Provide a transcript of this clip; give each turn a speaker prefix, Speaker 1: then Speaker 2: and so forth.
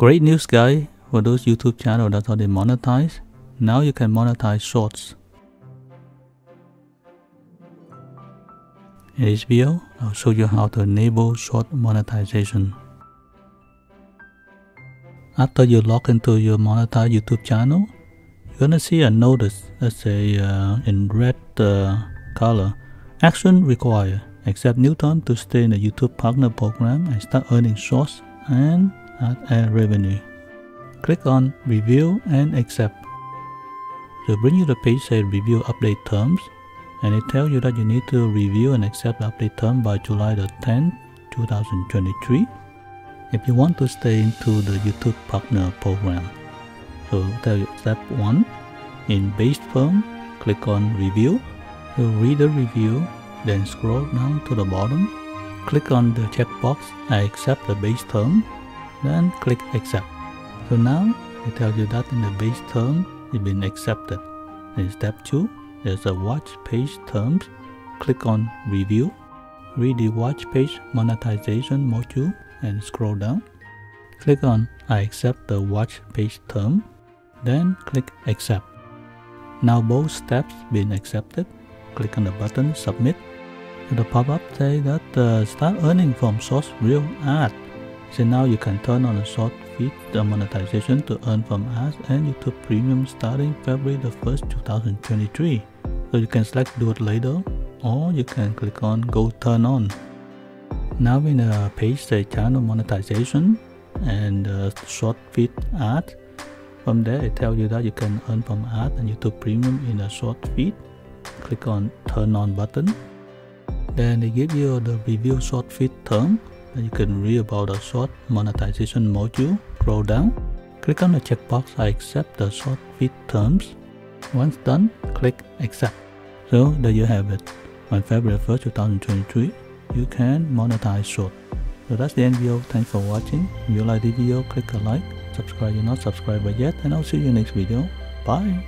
Speaker 1: Great news, guys, for those YouTube channels that already monetized. Now you can monetize shorts. In this video, I'll show you how to enable short monetization. After you log into your monetized YouTube channel, you're gonna see a notice that say in red color, action required. Accept new term to stay in the YouTube Partner Program and start earning shorts and ad revenue. Click on Review and Accept. It will bring you the page say Review Update Terms, and it tells you that you need to review and accept the update term by July the 10th, 2023 if you want to stay into the YouTube Partner Program. So tell you step 1, in base term, click on Review. You read the review, then scroll down to the bottom, click on the checkbox I accept the base term, then click Accept. So now it tells you that in the base term it's been accepted. In step 2, there's a watch page terms. Click on Review, read the watch page monetization module and scroll down. Click on I accept the watch page term, then click Accept. Now both steps been accepted. Click on the button Submit. The pop-up say that start earning from short real ad. So now you can turn on the short feed monetization to earn from ads and YouTube Premium starting February the 1st, 2023. So you can select do it later, or you can click on go turn on. Now in the page say channel monetization and short feed ad. From there it tells you that you can earn from ad and YouTube Premium in a short feed. Click on turn on button. Then they give you the review short feed term, and you can read about the short monetization module. Scroll down, click on the checkbox I accept the short feed terms. Once done, click Accept. So there you have it. On February 1st, 2023, you can monetize short. So that's the end video. Thanks for watching. If you like the video, click a like. Subscribe if you're not subscribed yet, and I'll see you in the next video. Bye.